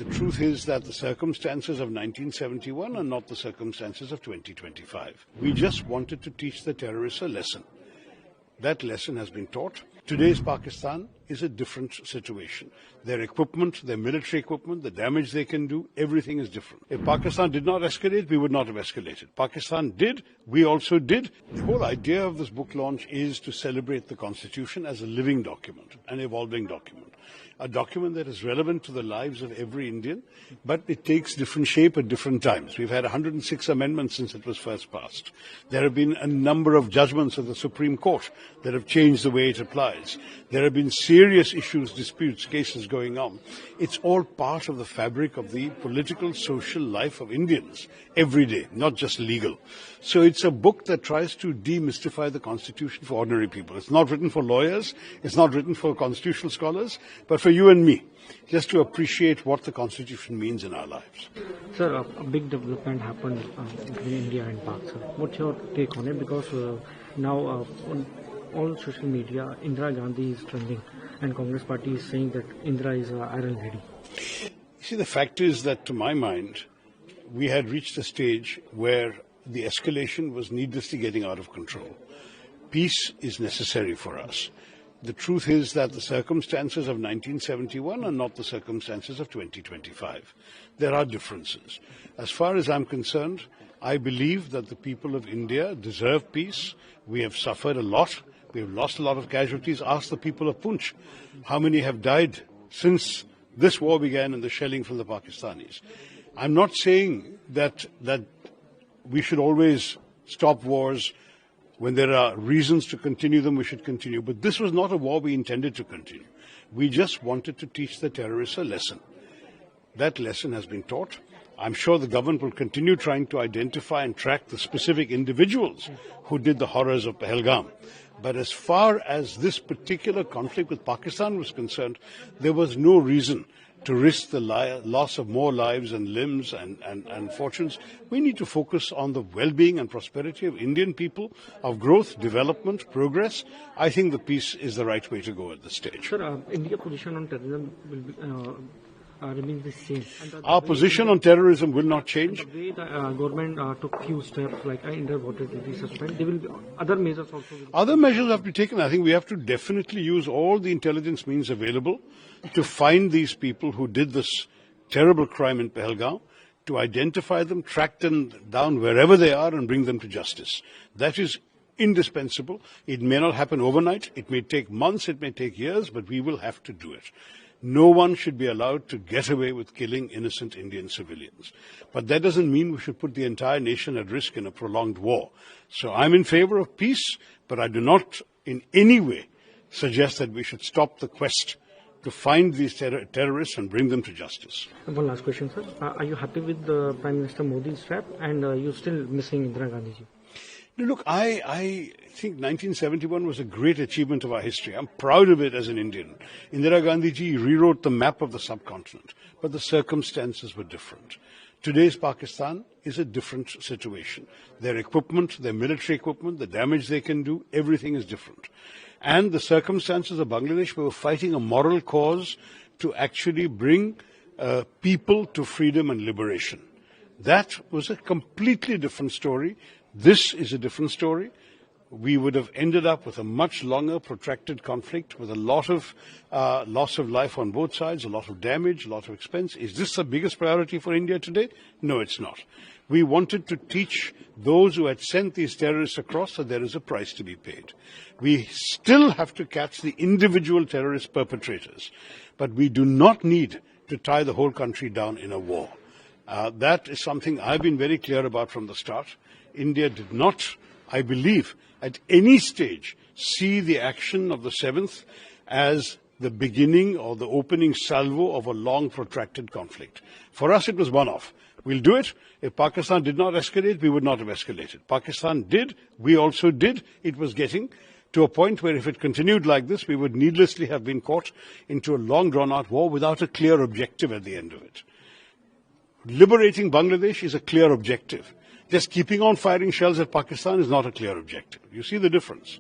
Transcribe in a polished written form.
The truth is that the circumstances of 1971 are not the circumstances of 2025. We just wanted to teach the terrorists a lesson. That lesson has been taught. Today's Pakistan is a different situation. Their equipment, their military equipment, the damage they can do, everything is different. If Pakistan did not escalate, we would not have escalated. Pakistan did, we also did. The whole idea of this book launch is to celebrate the Constitution as a living document, an evolving document. A document that is relevant to the lives of every Indian, but it takes different shape at different times. We've had 106 amendments since it was first passed. There have been a number of judgments of the Supreme Court that have changed the way it applies. There have been serious issues, disputes, cases going on. It's all part of the fabric of the political, social life of Indians every day, not just legal. So it's a book that tries to demystify the Constitution for ordinary people. It's not written for lawyers, it's not written for constitutional scholars, but for you and me, just to appreciate what the Constitution means in our lives. Sir, a big development happened between India and Pak, sir. What's your take on it? Because now on all social media, Indira Gandhi is trending, and Congress party is saying that Indira is iron ready. You see, the fact is that, to my mind, we had reached a stage where the escalation was needlessly getting out of control. Peace is necessary for us. The truth is that the circumstances of 1971 are not the circumstances of 2025. There are differences. As far as I'm concerned, I believe that the people of India deserve peace. We have suffered a lot. We have lost a lot of casualties. Ask the people of Punch how many have died since this war began and the shelling from the Pakistanis. I'm not saying that we should always stop wars. When there are reasons to continue them, we should continue. But this was not a war we intended to continue. We just wanted to teach the terrorists a lesson. That lesson has been taught. I'm sure the government will continue trying to identify and track the specific individuals who did the horrors of Pahalgam. But as far as this particular conflict with Pakistan was concerned, there was no reason to risk the loss of more lives and limbs and fortunes. We need to focus on the well-being and prosperity of Indian people, of growth, development, progress. I think the peace is the right way to go at this stage. Sir, India's position on terrorism will be, remain the same. Our position on terrorism will not change. The way the government took few steps like inter-voted will be suspended, there will be other measures also. Other measures have to be taken. I think we have to definitely use all the intelligence means available to find these people who did this terrible crime in Pahalgam, to identify them, track them down wherever they are and bring them to justice. That is indispensable. It may not happen overnight. It may take months, it may take years, but we will have to do it. No one should be allowed to get away with killing innocent Indian civilians. But that doesn't mean we should put the entire nation at risk in a prolonged war. So I'm in favor of peace, but I do not in any way suggest that we should stop the quest to find these terrorists and bring them to justice. One last question, sir. Are you happy with the Prime Minister Modi's rap, and you're still missing Indira Gandhi ji? Look, I think 1971 was a great achievement of our history. I'm proud of it as an Indian. Indira Gandhi ji rewrote the map of the subcontinent, but the circumstances were different. Today's Pakistan is a different situation. Their equipment, their military equipment, the damage they can do, everything is different. And the circumstances of Bangladesh, we were fighting a moral cause to actually bring people to freedom and liberation. That was a completely different story. This is a different story. We would have ended up with a much longer, protracted conflict with a lot of loss of life on both sides, a lot of damage, a lot of expense. Is this the biggest priority for India today? No, it's not. We wanted to teach those who had sent these terrorists across that there is a price to be paid. We still have to catch the individual terrorist perpetrators, but we do not need to tie the whole country down in a war. That is something I've been very clear about from the start. India did not, I believe, at any stage see the action of the 7th as the beginning or the opening salvo of a long, protracted conflict. For us, it was one-off. We'll do it. If Pakistan did not escalate, we would not have escalated. Pakistan did. We also did. It was getting to a point where if it continued like this, we would needlessly have been caught into a long, drawn-out war without a clear objective at the end of it. Liberating Bangladesh is a clear objective. Just keeping on firing shells at Pakistan is not a clear objective. You see the difference.